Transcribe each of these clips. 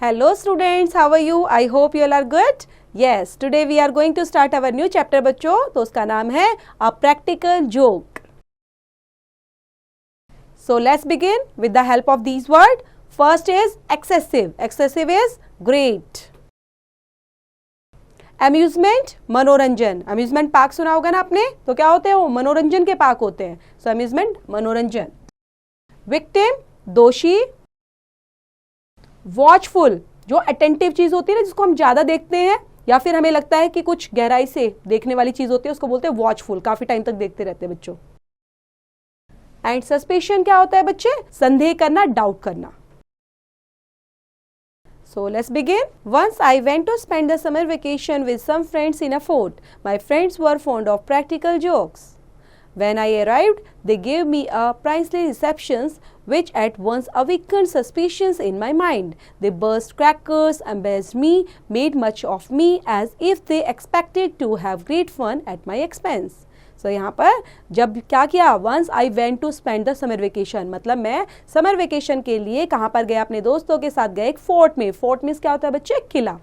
Hello students, how are you? I hope you all are good. Yes, today we are going to start our new chapter बच्चों. तो उसका नाम है A Practical Joke. So let's begin with the help of these words. First is excessive. Excessive is great. Amusement, मनोरंजन. Amusement park सुना होगा ना आपने? तो क्या होते हैं वो? मनोरंजन के पार्क होते हैं. So amusement, मनोरंजन. Victim, दोषी. वॉचफुल, जो अटेंटिव चीज होती है ना, जिसको हम ज्यादा देखते हैं या फिर हमें लगता है कि कुछ गहराई से देखने वाली चीज होती है, उसको बोलते हैं वॉचफुल. काफी टाइम तक देखते रहते हैं बच्चों. एंड सस्पिशन क्या होता है बच्चे? संदेह करना, डाउट करना. So let's begin. Once I went to spend the summer vacation with some friends in a fort. My friends were fond of practical jokes. When I arrived, they gave me a princely reception, which at once awakened suspicions in my mind. They burst crackers, embarrassed me, made much of me as if they expected to have great fun at my expense. So यहाँ पर जब क्या किया? Once I went to spend the summer vacation, मतलब मैं summer vacation के लिए कहाँ पर गया? अपने दोस्तों के साथ गए एक फोर्ट में. फोर्ट मीन्स क्या होता है बच्चे? किला.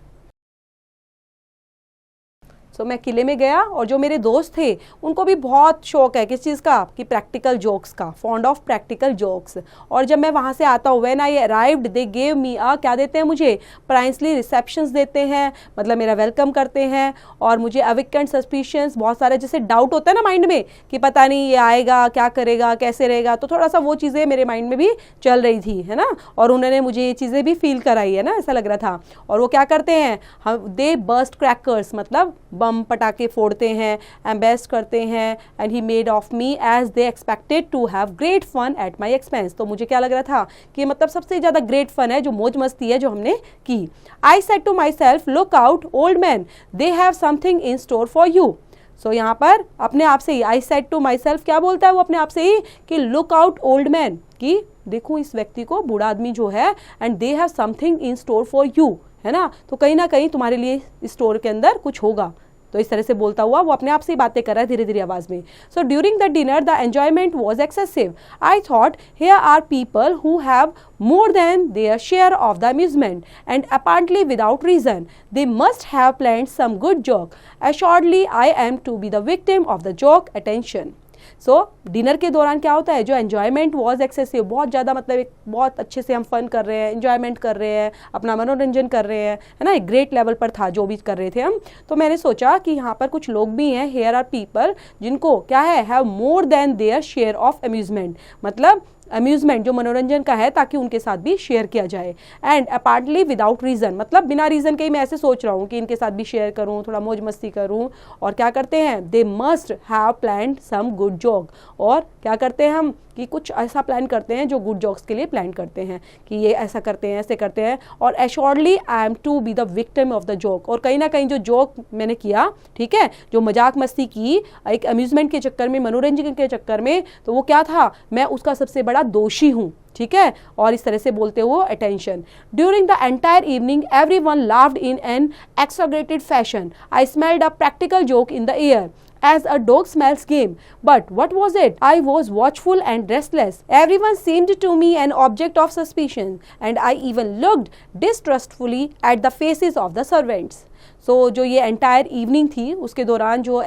तो मैं किले में गया और जो मेरे दोस्त थे उनको भी बहुत शौक है किस चीज़ का? कि प्रैक्टिकल जोक्स का. Fond of practical jokes. और जब मैं वहाँ से आता हूँ, when I arrived they gave me a, क्या देते हैं मुझे? प्राइसली रिसेप्शंस देते हैं, मतलब मेरा वेलकम करते हैं. और मुझे अविकेंट सस्पिशंस, बहुत सारे जैसे डाउट होता है ना माइंड में कि पता नहीं ये आएगा, क्या करेगा, कैसे रहेगा, तो थोड़ा सा वो चीज़ें मेरे माइंड में भी चल रही थी, है ना. और उन्होंने मुझे ये चीज़ें भी फील कराई, है ना, ऐसा लग रहा था. और वो क्या करते हैं? हम दे बर्स्ट क्रैकर्स, मतलब बम पटाखे फोड़ते हैं, एम्बेस्ट करते हैं. And he made of me as they expected to have great fun at my expense. तो मुझे क्या लग रहा था कि मतलब सबसे ज़्यादा ग्रेट फन है, जो मौज मस्ती है जो हमने की. I said to myself, look out old man, they have something in store for you. So यहाँ पर अपने आप से ही I said to myself, क्या बोलता है वो अपने आप से ही? कि लुक आउट ओल्ड मैन, कि देखो इस व्यक्ति को, बूढ़ा आदमी जो है, and they have something in store for you, है ना. तो कहीं ना कहीं तुम्हारे लिए स्टोर के अंदर कुछ होगा. तो इस तरह से बोलता हुआ वो अपने आप से ही बातें कर रहा है धीरे धीरे आवाज में. So during the dinner the enjoyment was excessive. I thought here are people who have more than their share of the amusement, and apparently without reason. They must have planned some good joke. Assuredly I am to be the victim of the joke. Attention. So dinner के दौरान क्या होता है? जो enjoyment was excessive, बहुत ज़्यादा, मतलब एक बहुत अच्छे से हम फन कर रहे हैं, एन्जॉयमेंट कर रहे हैं, अपना मनोरंजन कर रहे हैं, है ना. एक ग्रेट लेवल पर था जो भी कर रहे थे हम. तो मैंने सोचा कि यहाँ पर कुछ लोग भी हैं, हेयर आर पीपल, जिनको क्या है? Have more than their share of amusement, मतलब अम्यूजमेंट जो मनोरंजन का है, ताकि उनके साथ भी शेयर किया जाए. एंड अपार्टली विदाउट रीज़न, मतलब बिना रीज़न के ही मैं ऐसे सोच रहा हूँ कि इनके साथ भी शेयर करूँ, थोड़ा मौज मस्ती करूँ. और क्या करते हैं? They must have planned some good joke. और क्या करते हैं हम? कि कुछ ऐसा प्लान करते हैं जो गुड जोक्स के लिए प्लान करते हैं, कि ये ऐसा करते हैं, ऐसे करते हैं. और assuredly I am to be the victim of the joke. और कहीं ना कहीं जो जोक मैंने किया, ठीक है, जो मजाक मस्ती की एक अम्यूजमेंट के चक्कर में, मनोरंजन के चक्कर में, तो वो क्या था? मैं उसका सबसे बड़ा दोषी हूँ, ठीक है. और इस तरह से बोलते हुए attention. During the entire evening everyone laughed in an exaggerated fashion. I smelled a practical joke in the air, as a dog smells game. But what was it? I was watchful and restless. Everyone seemed to me an object of suspicion, and I even looked distrustfully at the faces of the servants. So जो ये entire evening थी, उसके दौरान जो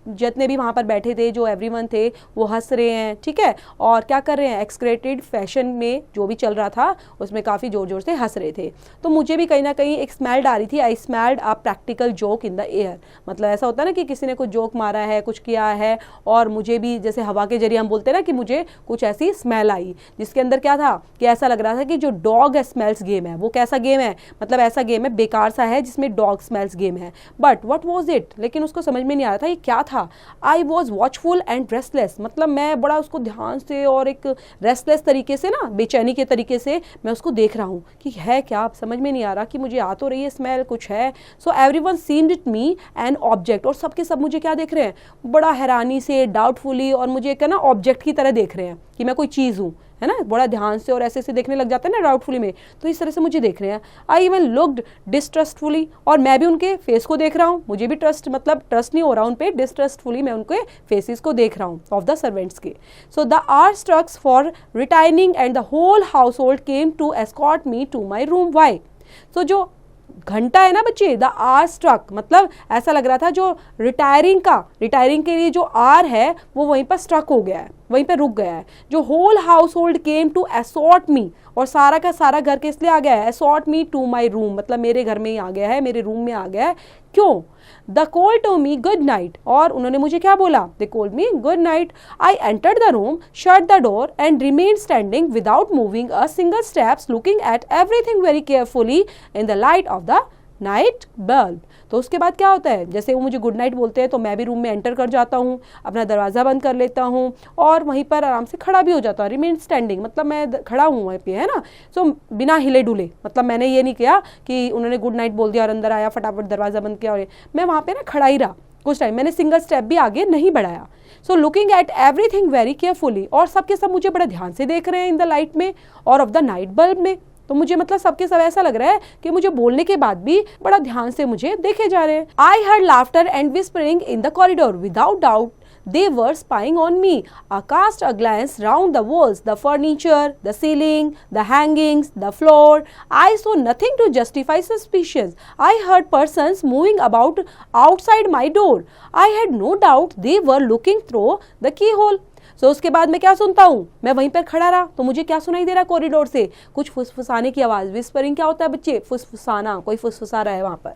जितने भी वहाँ पर बैठे थे, जो एवरीवन थे, वो हंस रहे हैं, ठीक है. और क्या कर रहे हैं? एक्सक्रेटेड फैशन में जो भी चल रहा था उसमें काफ़ी ज़ोर ज़ोर से हंस रहे थे. तो मुझे भी कहीं ना कहीं एक स्मेल्ड आ रही थी. I smelled a practical joke in the air. मतलब ऐसा होता है ना कि किसी ने कुछ जोक मारा है, कुछ किया है, और मुझे भी जैसे हवा के जरिए हम बोलते हैं ना कि मुझे कुछ ऐसी स्मेल आई, जिसके अंदर क्या था कि ऐसा लग रहा था कि जो डॉग स्मेल्स गेम है, वो कैसा गेम है? मतलब ऐसा गेम है बेकार सा है जिसमें डॉग स्मेल्स गेम है. But what was it? लेकिन उसको समझ में नहीं आ रहा था ये क्या था. I was watchful and restless, मतलब मैं बड़ा उसको ध्यान से और एक रेस्टलेस तरीके से ना, बेचैनी के तरीके से मैं उसको देख रहा हूँ कि है क्या. समझ में नहीं आ रहा कि मुझे आ तो रही है स्मेल, कुछ है. So everyone seemed me an object. और सबके सब मुझे क्या देख रहे हैं? बड़ा हैरानी से, डाउटफुली, और मुझे एक ना ऑब्जेक्ट की तरह देख रहे हैं कि मैं कोई चीज़ हूँ, है ना. बड़ा ध्यान से और ऐसे ऐसे देखने लग जाता है ना डाउटफुली में. तो इस तरह से मुझे देख रहे हैं. आई इवन लुक्ड डिस्ट्रस्टफुली, और मैं भी उनके फेस को देख रहा हूँ. मुझे भी ट्रस्ट, मतलब ट्रस्ट नहीं हो रहा उन पे, डिस्ट्रस्टफुली मैं उनके फेसेस को देख रहा हूँ, ऑफ द सर्वेंट्स के. So the hour struck for retiring and the whole household came to escort me to my room. Why? So जो घंटा है ना बच्चे, द आर स्ट्रक, मतलब ऐसा लग रहा था जो रिटायरिंग के लिए जो आर है वो वहीं पर स्ट्रक हो गया है, वहीं पर रुक गया है। जो whole household came to assort me, और सारा का सारा घर के इसलिए आ गया है, escort me to my room, मतलब मेरे घर में ही आ गया है, मेरे रूम में आ गया है। क्यों? The call to me good night, और उन्होंने मुझे क्या बोला, they called me good night. I entered the room, shut the door and remain standing without moving a single steps, looking at everything very carefully in the light of the night bulb. तो उसके बाद क्या होता है, जैसे वो मुझे good night बोलते हैं तो मैं भी रूम में एंटर कर जाता हूँ, अपना दरवाज़ा बंद कर लेता हूँ और वहीं पर आराम से खड़ा भी हो जाता हूँ, रिमेन स्टैंडिंग, मतलब मैं खड़ा हूँ वहीं पे, है ना। सो बिना हिले डुले, मतलब मैंने ये नहीं किया कि उन्होंने गुड नाइट बोल दिया और अंदर आया फटाफट दरवाज़ा बंद किया, और मैं वहाँ पर ना खड़ा ही रहा कुछ टाइम, मैंने सिंगल स्टेप भी आगे नहीं बढ़ाया। So looking at everything very carefully, और सबके सब मुझे बड़े ध्यान से देख रहे हैं इन द लाइट में और ऑफ द नाइट बल्ब में। तो मुझे मतलब सबके सब ऐसा लग रहा है कि मुझे बोलने के बाद भी बड़ा ध्यान से मुझे देखे जा रहे हैं। I heard laughter and whispering in the corridor, without doubt they were spying on me. I cast a glance round the walls, the furniture, the ceiling, the hangings, the floor. I saw nothing to justify suspicions. I heard persons moving about outside my door. I had no doubt they were looking through the keyhole. So, उसके बाद मैं क्या सुनता हूँ, मैं वहीं पर खड़ा रहा तो मुझे क्या सुनाई दे रहा कॉरिडोर से, कुछ फुसफुसाने की आवाज़। विस्परिंग क्या होता है बच्चे, फुसफुसाना, कोई फुसफुसा रहा है वहाँ पर,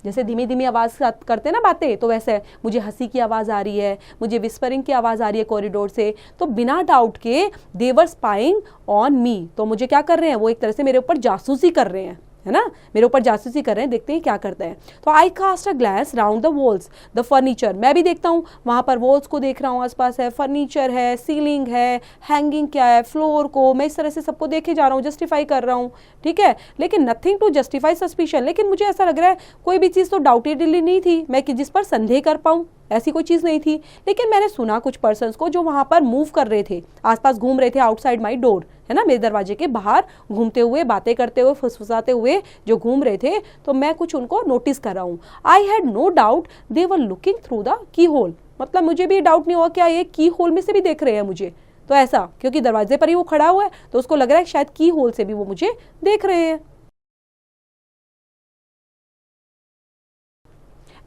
जैसे धीमी धीमी आवाज़ करते हैं ना बातें, तो वैसे मुझे हंसी की आवाज़ आ रही है, मुझे विस्परिंग की आवाज़ आ रही है कॉरिडोर से। तो बिना डाउट के दे वर स्पाइंग ऑन मी, तो मुझे क्या कर रहे हैं, वो एक तरह से मेरे ऊपर जासूसी कर रहे हैं, है ना, मेरे ऊपर जासूसी कर रहे हैं, देखते हैं क्या करते हैं। तो I cast a glance round the walls, the furniture, मैं भी देखता हूँ वहाँ पर, वॉल्स को देख रहा हूँ, आसपास है, फर्नीचर है, सीलिंग है, हैंगिंग क्या है, फ्लोर को, मैं इस तरह से सबको देखे जा रहा हूँ, जस्टिफाई कर रहा हूँ, ठीक है, लेकिन नथिंग टू जस्टिफाई सस्पिशन। लेकिन मुझे ऐसा लग रहा है कोई भी चीज़ तो डाउटेडली नहीं थी मैं कि जिस पर संदेह कर पाऊँ, ऐसी कोई चीज़ नहीं थी। लेकिन मैंने सुना कुछ पर्सन्स को जो वहाँ पर मूव कर रहे थे, आसपास घूम रहे थे, आउटसाइड माई डोर, है ना, मेरे दरवाजे के बाहर घूमते हुए, बातें करते हुए, फुसफुसाते हुए जो घूम रहे थे, तो मैं कुछ उनको नोटिस कर रहा हूँ। I had no doubt they were looking through the key hole, मतलब मुझे भी डाउट नहीं हुआ क्या ये की होल में से भी देख रहे हैं मुझे, तो ऐसा क्योंकि दरवाजे पर ही वो खड़ा हुआ है तो उसको लग रहा है शायद की होल से भी वो मुझे देख रहे हैं।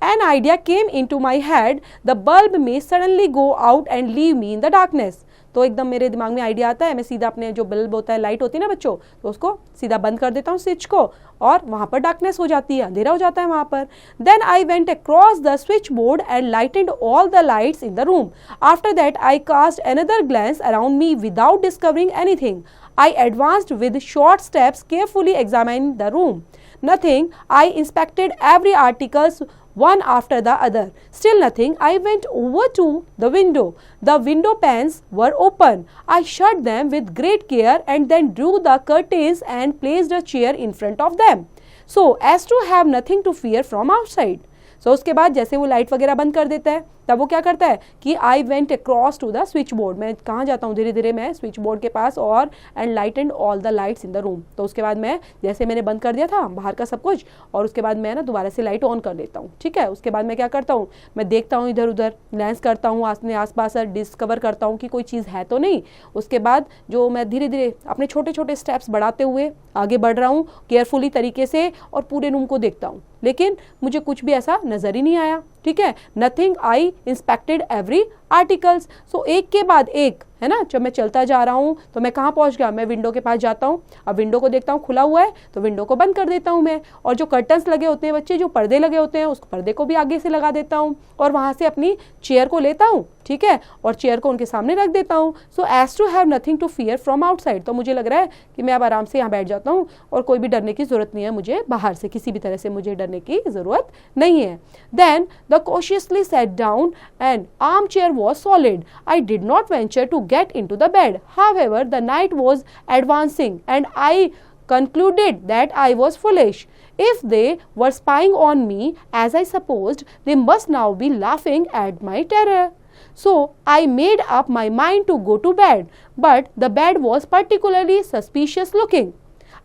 An idea came into my head. The bulb may suddenly go out and leave me in the darkness. तो एकदम मेरे दिमाग में आइडिया आता है, मैं सीधा अपने जो बल्ब होता है, लाइट होती है ना बच्चों, तो उसको सीधा बंद कर देता हूँ स्विच को, और वहाँ पर डार्कनेस हो जाती है, अंधेरा हो जाता है वहाँ पर। Then I went across the switchboard and lighted all the lights in the room. After that I cast another glance around me without discovering anything. I advanced with short steps, carefully examining the room. Nothing. I inspected every article one after the other. Still nothing. I went over to the window. The window panes were open. I shut them with great care and then drew the curtains and placed a chair in front of them, so as to have nothing to fear from outside. So उसके बाद जैसे वो light वगैरह बंद कर देता है, तब वो क्या करता है कि I went across to the switch board, मैं कहाँ जाता हूँ धीरे धीरे मैं स्विच बोर्ड के पास, और and light and all the lights in the room. तो उसके बाद मैं जैसे मैंने बंद कर दिया था बाहर का सब कुछ, और उसके बाद मैं ना दोबारा से लाइट ऑन कर देता हूँ, ठीक है। उसके बाद मैं क्या करता हूँ, मैं देखता हूँ इधर उधर, ग्लैंस करता हूँ अपने आसपास, डिस्कवर करता हूँ कि कोई चीज़ है तो नहीं। उसके बाद जो मैं धीरे धीरे अपने छोटे छोटे स्टेप्स बढ़ाते हुए आगे बढ़ रहा हूँ केयरफुली तरीके से, और पूरे रूम को देखता हूँ, लेकिन मुझे कुछ भी ऐसा नज़र ही नहीं आया, ठीक है। नथिंग। आई इंस्पेक्टेड एवरी आर्टिकल्स। सो एक के बाद एक, है ना, जब मैं चलता जा रहा हूँ तो मैं कहाँ पहुँच गया, मैं विंडो के पास जाता हूँ, अब विंडो को देखता हूँ खुला हुआ है तो विंडो को बंद कर देता हूँ मैं, और जो कर्टन्स लगे होते हैं बच्चे, जो पर्दे लगे होते हैं, उस पर्दे को भी आगे से लगा देता हूँ, और वहाँ से अपनी चेयर को लेता हूँ, ठीक है, और चेयर को उनके सामने रख देता हूँ, so as to have nothing to fear from outside. तो मुझे लग रहा है कि मैं अब आराम से यहाँ बैठ जाता हूँ और कोई भी डरने की ज़रूरत नहीं है, मुझे बाहर से किसी भी तरह से मुझे डरने की ज़रूरत नहीं है। Then the cautiously sat down and armchair was solid. I did not venture to get into the bed. However, the night was advancing and I concluded that I was foolish. If they were spying on me, as I supposed, they must now be laughing at my terror. So I made up my mind to go to bed, but the bed was particularly suspicious looking.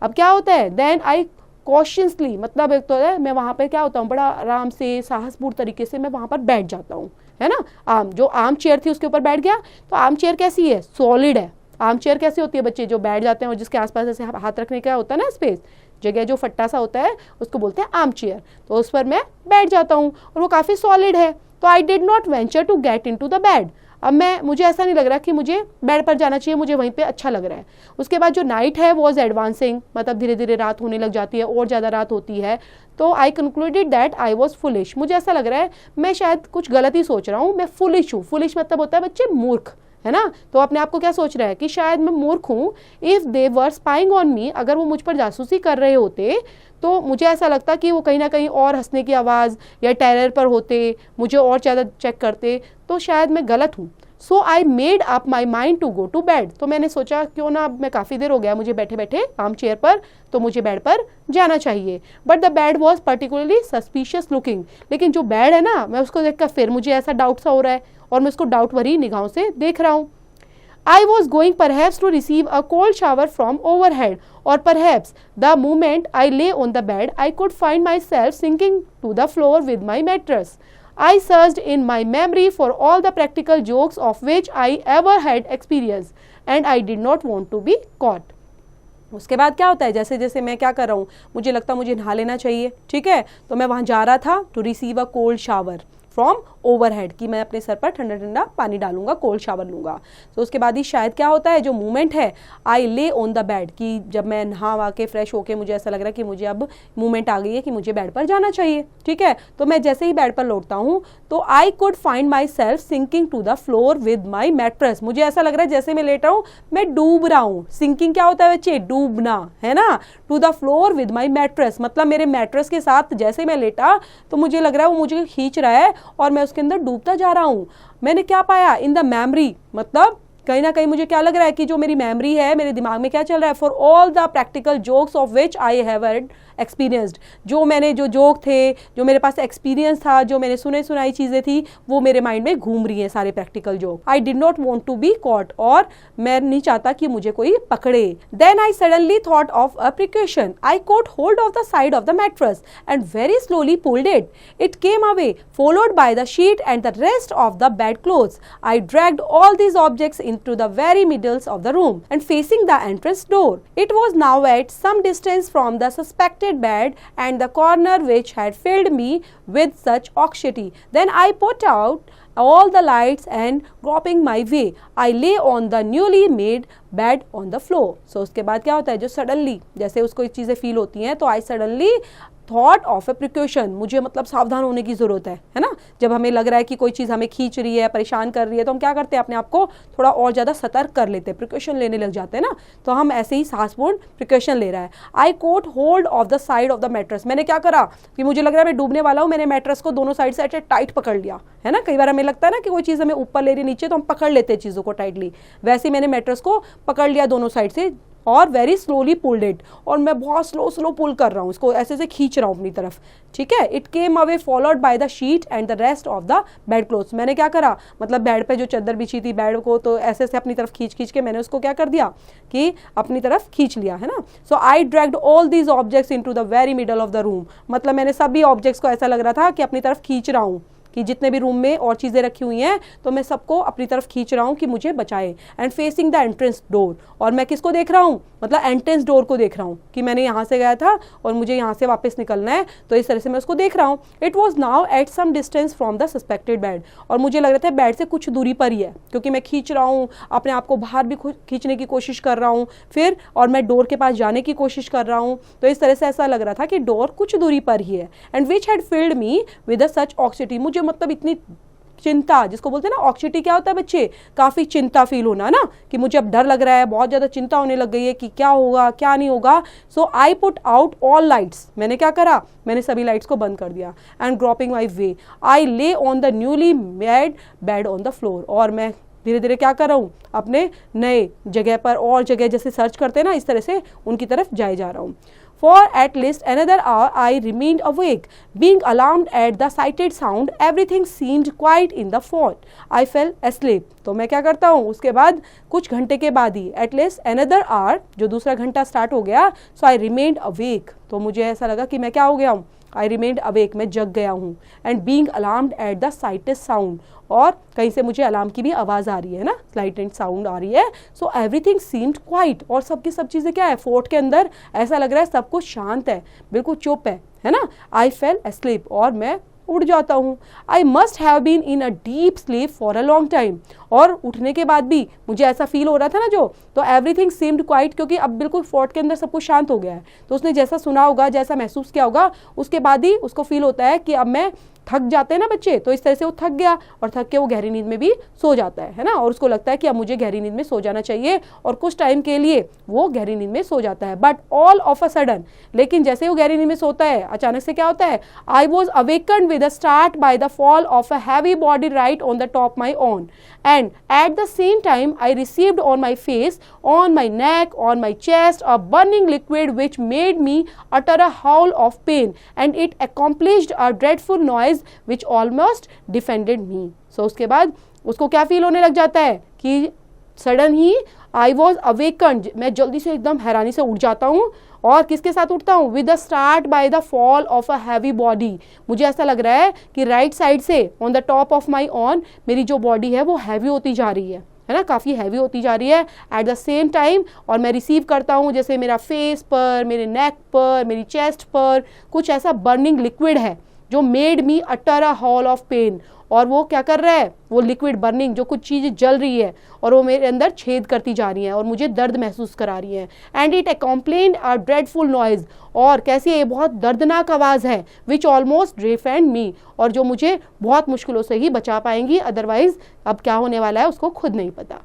अब क्या होता है, then I cautiously, मतलब एक तो है मैं वहाँ पर क्या होता हूँ, बड़ा आराम से साहसपूर्ण तरीके से मैं वहाँ पर बैठ जाता हूँ, है ना। जो आर्म चेयर थी उसके ऊपर बैठ गया। तो आर्म चेयर कैसी है, सॉलिड है। आर्म चेयर कैसी होती है बच्चे, जो बैठ जाते हैं और जिसके आसपास ऐसे हाथ रखने का होता है ना स्पेस, जगह जो फट्टा सा होता है उसको बोलते हैं आर्म चेयर, तो उस पर मैं बैठ जाता हूँ और वो काफ़ी सॉलिड है। तो I did not venture to get in to the bed. अब मुझे ऐसा नहीं लग रहा कि मुझे बेड पर जाना चाहिए, मुझे वहीं पे अच्छा लग रहा है। उसके बाद जो नाइट है वॉज एडवांसिंग, मतलब धीरे धीरे रात होने लग जाती है और ज़्यादा रात होती है। तो I concluded that I was foolish, मुझे ऐसा लग रहा है मैं शायद कुछ गलत ही सोच रहा हूँ, मैं फुलिश हूँ। फुलिश मतलब होता है बच्चे मूर्ख, है ना। तो अपने आप को क्या सोच रहा है कि शायद मैं मूर्ख हूँ। If they were spying on me, अगर वो मुझ पर जासूसी कर रहे होते तो मुझे ऐसा लगता कि वो कहीं ना कहीं और हंसने की आवाज़ या टेरर पर होते, मुझे और ज़्यादा चेक करते, तो शायद मैं गलत हूँ। So I made up my mind to go to bed, तो मैंने सोचा क्यों ना, अब मैं काफ़ी देर हो गया मुझे बैठे बैठे आर्म चेयर पर, तो मुझे बेड पर जाना चाहिए। But the bed was particularly suspicious looking, लेकिन जो बेड है ना, मैं उसको देखकर फिर मुझे ऐसा डाउट सा हो रहा है और मैं उसको डाउट भरी निगाहों से देख रहा हूँ। I was going perhaps to receive a cold shower from overhead, or perhaps the moment I lay on the bed, I could find myself sinking to the floor with my mattress. I searched in my memory for all the practical jokes of which I ever had experience, and I did not want to be caught. उसके बाद क्या होता है, जैसे जैसे मैं क्या कर रहा हूँ, मुझे लगता मुझे नहा लेना चाहिए, ठीक है, तो मैं वहाँ जा रहा था to receive a cold shower from overhead, कि मैं अपने सर पर ठंडा ठंडा पानी डालूंगा, कोल्ड शावर लूंगा। तो उसके बाद ही शायद क्या होता है, जो मूवमेंट है आई ले ऑन द बेड, कि जब मैं नहा वा के फ्रेश होके मुझे ऐसा लग रहा है कि मुझे अब मूवमेंट आ गई है कि मुझे बेड पर जाना चाहिए, ठीक है। तो मैं जैसे ही बेड पर लौटता हूँ तो I could find my self sinking to the floor with my mattress, मुझे ऐसा लग रहा है जैसे मैं लेट रहा हूँ मैं डूब रहा हूँ। सिंकिंग क्या होता है बच्चे, डूबना, है ना। To the floor with my mattress मतलब मेरे मैट्रेस के साथ जैसे मैं लेटा तो मुझे लग रहा है वो मुझे खींच रहा है और मैं उसके अंदर डूबता जा रहा हूं। मैंने क्या पाया, इन द मेमोरी, मतलब कहीं ना कहीं मुझे क्या लग रहा है कि जो मेरी मेमोरी है, मेरे दिमाग में क्या चल रहा है, for all the practical jokes of which I have had experienced, जो मैंने जो जोक थे, जो मेरे पास एक्सपीरियंस था, जो मैंने सुनाई चीजें थी, वो मेरे माइंड में घूम रही हैं सारे practical joke. I did not want to be caught, और मैं नहीं चाहता कि मुझे कोई पकड़े। Then I suddenly thought of a precaution, I caught hold of the side of the mattress and very slowly pulled it, it came away followed by the sheet and the rest of the bed clothes. I dragged all these objects into the very middle of the room and facing the entrance door. It was now at some distance from the suspected bed and the corner which had filled me with such anxiety. Then I put out all the lights and groping my way, I lay on the newly made bed on the floor. So उसके बाद क्या होता है, जो suddenly जैसे उसको चीज़ें feel होती हैं, तो आई suddenly thought of A precaution, मुझे मतलब सावधान होने की ज़रूरत है ना। जब हमें लग रहा है कि कोई चीज़ हमें खींच रही है, परेशान कर रही है, तो हम क्या करते हैं, अपने आप को थोड़ा और ज़्यादा सतर्क कर लेते हैं, प्रिकॉशन लेने लग जाते हैं ना। तो हम ऐसे ही साहसपूर्ण प्रिकॉशन ले रहा है। I quote hold of the side of the mattress, मैंने क्या करा कि मुझे लग रहा है मैं डूबने वाला हूँ, मैंने मैट्रेस को दोनों साइड से ऐसे टाइट पकड़ लिया, है ना। कई बार हमें लगता है ना कि कोई चीज़ हमें ऊपर ले रही है नीचे, तो हम पकड़ लेते हैं चीज़ों को टाइटली, वैसे मैंने मैट्रेस को पकड़ लिया दोनों साइड से और वेरी स्लोली पुल्ड इट, और मैं बहुत स्लो पुल कर रहा हूँ, इसको ऐसे से खींच रहा हूँ अपनी तरफ, ठीक है। It came away followed by the sheet and the rest of the bed clothes, मैंने क्या करा, मतलब बेड पे जो चादर बिछी थी बेड को, तो ऐसे से अपनी तरफ खींच के मैंने उसको क्या कर दिया कि अपनी तरफ खींच लिया, है ना। So I dragged all these objects into the very middle of the room, मतलब मैंने सभी ऑब्जेक्ट्स को ऐसा लग रहा था कि अपनी तरफ खींच रहा हूँ, कि जितने भी रूम में और चीज़ें रखी हुई हैं तो मैं सबको अपनी तरफ खींच रहा हूँ कि मुझे बचाए। And facing the entrance door, और मैं किसको देख रहा हूँ, मतलब एंट्रेंस डोर को देख रहा हूँ कि मैंने यहाँ से गया था और मुझे यहाँ से वापस निकलना है, तो इस तरह से मैं उसको देख रहा हूँ। It was now at some distance from the suspected bed, और मुझे लग रहा था बेड से कुछ दूरी पर ही है, क्योंकि मैं खींच रहा हूँ अपने आप को, बाहर भी खींचने की कोशिश कर रहा हूँ फिर, और मैं डोर के पास जाने की कोशिश कर रहा हूँ, तो इस तरह से ऐसा लग रहा था कि डोर कुछ दूरी पर ही है। And which had filled me with a such anxiety, मुझे मतलब इतनी चिंता, जिसको बोलते हैं ना ऑक्सीटी, क्या होता है बच्चे, काफ़ी चिंता फील होना ना, कि मुझे अब डर लग रहा है, बहुत ज़्यादा चिंता होने लग गई है कि क्या होगा क्या नहीं होगा। So I put out all lights, मैंने क्या करा, मैंने सभी लाइट्स को बंद कर दिया। एंड ग्रोपिंग माई वे आई ले on the newly made bed on the floor, और मैं धीरे धीरे क्या कर रहा हूँ, अपने नए जगह पर और जगह जैसे सर्च करते हैं ना, इस तरह से उनकी तरफ जाए जा रहा हूँ। For at least another hour I remained awake, being alarmed at the sighted sound. Everything seemed quiet in the fort. I fell asleep. तो मैं क्या करता हूँ, उसके बाद कुछ घंटे के बाद ही at least another hour, जो दूसरा घंटा स्टार्ट हो गया, so I remained awake. तो मुझे ऐसा लगा कि मैं क्या हो गया हूँ, आई रिमेन्ड अवेक, मैं जग गया हूँ, and being alarmed at the slightest sound, और कहीं से मुझे अलार्म की भी आवाज़ आ रही है ना, स्लाइटेड साउंड आ रही है। सो एवरीथिंग सीम्ड क्वाइट, और सबकी सब चीज़ें क्या है, फोर्ट के अंदर ऐसा लग रहा है सब कुछ शांत है, बिल्कुल चुप है ना। आई फेल एस्लीप, और मैं उठ जाता हूँ। I must have been in a deep sleep for a long time, और उठने के बाद भी मुझे ऐसा फील हो रहा था ना जो, तो एवरीथिंग सीम्ड क्वाइट, क्योंकि अब बिल्कुल फोर्ट के अंदर सब कुछ शांत हो गया है। तो उसने जैसा सुना होगा, जैसा महसूस किया होगा, उसके बाद ही उसको फील होता है कि अब मैं, थक जाते हैं ना बच्चे, तो इस तरह से वो थक गया और थक के वो गहरी नींद में भी सो जाता है ना, और उसको लगता है कि अब मुझे गहरी नींद में सो जाना चाहिए, और कुछ टाइम के लिए वो गहरी नींद में सो जाता है। But all of a sudden, लेकिन जैसे वो गहरी नींद में सोता है, अचानक से क्या होता है, I was awakened with a start by the fall of a heavy body right on the top my on, and at the same time I received on my face, on my neck, on my chest a burning liquid which made me utter a howl of pain, and it accomplished a dreadful noise which almost defended me. So उसके बाद उसको क्या feel होने लग जाता है कि sudden he I was awakened, मैं जल्दी से एकदम हैरानी से उठ जाता हूँ, और किसके साथ उठता हूँ, with the start by the fall of a heavy body. मुझे ऐसा लग रहा है कि राइट साइड से on the top of my on, मेरी जो बॉडी है वो हैवी होती जा रही है ना, काफ़ी हैवी होती जा रही है एट द सेम टाइम, और मैं रिसीव करता हूँ जैसे मेरा फेस पर, मेरे नेक पर, मेरी चेस्ट पर कुछ ऐसा बर्निंग लिक्विड है जो made me utter a howl of pain, और वो क्या कर रहा है, वो लिक्विड बर्निंग, जो कुछ चीज़ें जल रही है और वो मेरे अंदर छेद करती जा रही हैं और मुझे दर्द महसूस करा रही हैं। And it accompanied a dreadful noise, और कैसी है, ये बहुत दर्दनाक आवाज़ है, विच ऑलमोस्ट डिफेंड मी, और जो मुझे बहुत मुश्किलों से ही बचा पाएंगी, अदरवाइज अब क्या होने वाला है उसको खुद नहीं पता।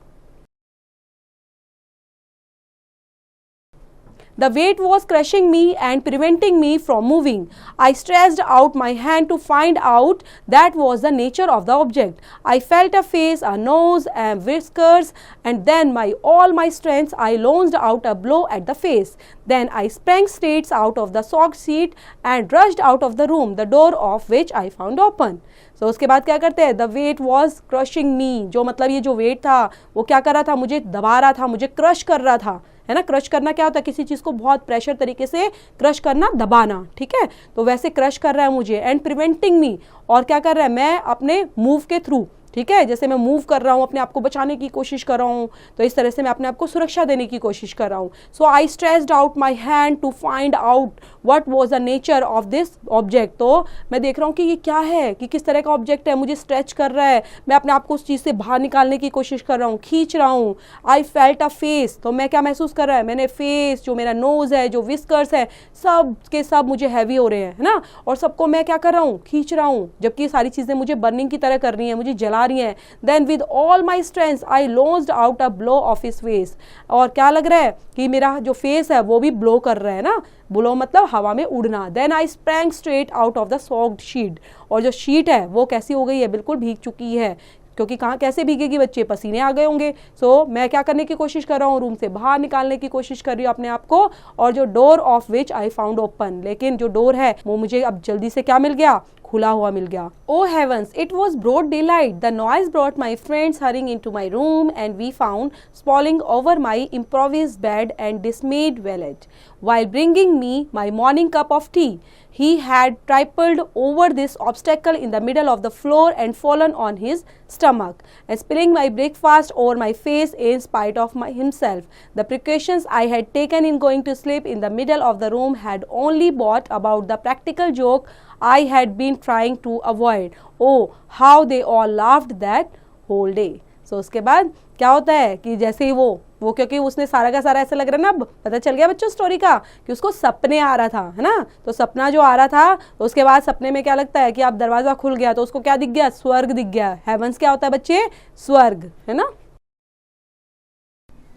The weight was crushing me and preventing me from moving. I stretched out my hand to find out that was the nature of the object. I felt a face, a nose, and whiskers, and then all my strength I launched out a blow at the face. Then I sprang straight out of the sock seat and rushed out of the room, the door of which I found open. तो उसके बाद क्या करते हैं, the wait was crushing मी, जो मतलब ये जो वेट था वो क्या कर रहा था, मुझे दबा रहा था, मुझे क्रश कर रहा था, है ना। क्रश करना क्या होता है, किसी चीज़ को बहुत प्रेशर तरीके से क्रश करना, दबाना, ठीक है, तो वैसे क्रश कर रहा है मुझे। एंड प्रिवेंटिंग मी, और क्या कर रहा है, मैं अपने मूव के थ्रू, ठीक है, जैसे मैं मूव कर रहा हूँ, अपने आप को बचाने की कोशिश कर रहा हूँ, तो इस तरह से मैं अपने आप को सुरक्षा देने की कोशिश कर रहा हूँ। So I stretched out my hand to find out what was the nature of this object, तो मैं देख रहा हूँ कि ये क्या है, कि किस तरह का ऑब्जेक्ट है, मुझे स्ट्रेच कर रहा है, मैं अपने आप को उस चीज़ से बाहर निकालने की कोशिश कर रहा हूँ, खींच रहा हूँ। आई फेल्ट अ फेस, तो मैं क्या महसूस कर रहा है, मैंने फेस, जो मेरा नोज़ है, जो विस्कर्स है, सब के सब मुझे हैवी हो रहे हैं, है ना, और सबको मैं क्या कर रहा हूँ, खींच रहा हूँ, जबकि सारी चीज़ें मुझे बर्निंग की तरह कर रही हैं, मुझे जला रही हैं। Then with all my strength I launched out a blow of his face, और क्या लग रहा है कि मेरा जो फेस है वो भी ब्लो कर रहा है ना, ब्लो मतलब हवा में उड़ना। Then I sprang straight out of the soaked sheet, और जो शीट है वो कैसी हो गई है, बिल्कुल भीग चुकी है, क्योंकि कहाँ कैसे भीगेगी बच्चे, पसीने आ गए होंगे। सो मैं क्या करने की कोशिश कर रहा हूँ, रूम से बाहर निकालने की कोशिश कर रही हूँ अपने आप को, और जो door of which I found open, लेकिन जो डोर है वो मुझे अब जल्दी से क्या मिल गया, खुला हुआ मिल गया। Oh heavens, it was broad daylight. The noise brought my friends hurrying into my room, and we found sprawling over my improvised bed and dismayed valet. While bringing me my morning cup of tea, he had tripled over this obstacle in the middle of the floor and fallen on his stomach, and spilling my breakfast over my face in spite of himself. The precautions I had taken in going to sleep in the middle of the room had only brought about the practical joke I had been trying to avoid. Oh, how they all laughed that whole day. So उसके बाद क्या होता है कि जैसे ही वो क्योंकि उसने सारा का सारा ऐसा लग रहा है ना, अब पता चल गया बच्चों स्टोरी का कि उसको सपने आ रहा था, है ना, तो सपना जो आ रहा था, तो उसके बाद सपने में क्या लगता है कि अब दरवाजा खुल गया, तो उसको क्या दिख गया, स्वर्ग दिख गया। हेवंस क्या होता है बच्चे, स्वर्ग, है ना,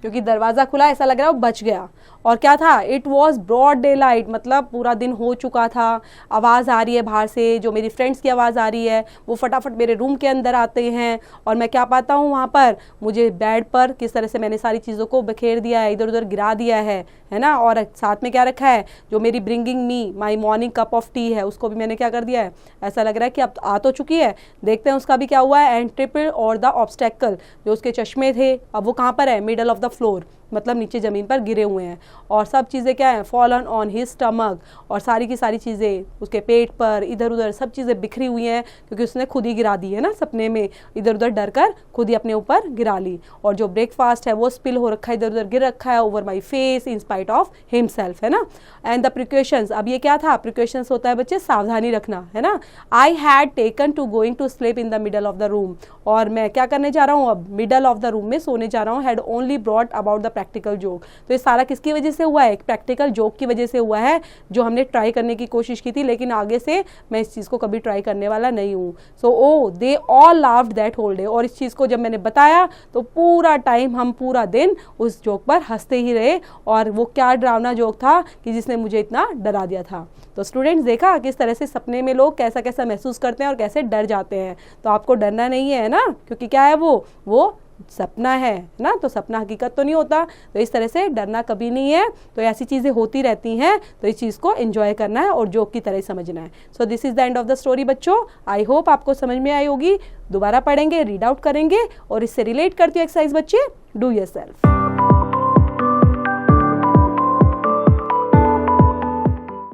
क्योंकि दरवाज़ा खुला, ऐसा लग रहा है वो बच गया। और क्या था, it was broad day light, मतलब पूरा दिन हो चुका था। आवाज़ आ रही है बाहर से, जो मेरी फ्रेंड्स की आवाज़ आ रही है, वो फटाफट मेरे रूम के अंदर आते हैं, और मैं क्या पाता हूँ वहाँ पर, मुझे बेड पर किस तरह से मैंने सारी चीज़ों को बिखेर दिया है, इधर उधर गिरा दिया है ना, और साथ में क्या रखा है, जो मेरी bringing me my morning cup of T है, उसको भी मैंने क्या कर दिया है, ऐसा लग रहा है कि अब आ तो चुकी है, देखते हैं उसका भी क्या हुआ है। एंड ट्रिपल और द ऑब्स्टेकल, जो उसके चश्मे थे अब वो कहाँ पर है, मिडल ऑफ द फ्लोर, मतलब नीचे ज़मीन पर गिरे हुए हैं। और सब चीज़ें क्या हैं, फॉलन ऑन हिज स्टमक, और सारी की सारी चीज़ें उसके पेट पर इधर उधर सब चीज़ें बिखरी हुई हैं, क्योंकि उसने खुद ही गिरा दी है ना, सपने में इधर उधर डर कर खुद ही अपने ऊपर गिरा ली। और जो ब्रेकफास्ट है वो स्पिल हो रखा है, इधर उधर गिर रखा है over my face in spite of himself, है ना। एंड द प्रिकॉशंस, अब ये क्या था, प्रिकॉशंस होता है बच्चे सावधानी रखना, है ना। I had taken to going to sleep in the middle of the room, और मैं क्या करने जा रहा हूँ, अब मिडल ऑफ द रूम में सोने जा रहा हूँ। Had only brought about the practical joke, तो ये सारा किसकी वजह से हुआ है, प्रैक्टिकल जोक की वजह से हुआ है, जो हमने ट्राई करने की कोशिश की थी, लेकिन आगे से मैं इस चीज़ को कभी ट्राई करने वाला नहीं हूँ। So oh they all laughed that whole day, और इस चीज़ को जब मैंने बताया तो पूरा टाइम, हम पूरा दिन उस जोक पर हंसते ही रहे। और वो क्या डरावना जोक था कि जिसने मुझे इतना डरा दिया था। तो स्टूडेंट्स देखा किस तरह से सपने में लोग कैसा कैसा महसूस करते हैं और कैसे डर जाते हैं। तो आपको डरना नहीं है ना, क्योंकि क्या है वो सपना है ना, तो सपना हकीकत तो नहीं होता। तो इस तरह से डरना कभी नहीं है। तो ऐसी चीज़ें होती रहती हैं, तो इस चीज़ को एंजॉय करना है और जोक की तरह समझना है। So this is the end of the story बच्चों। आई होप आपको समझ में आई होगी। दोबारा पढ़ेंगे, रीड आउट करेंगे और इससे रिलेट करती हूँ एक्सरसाइज बच्चे, डू योरसेल्फ।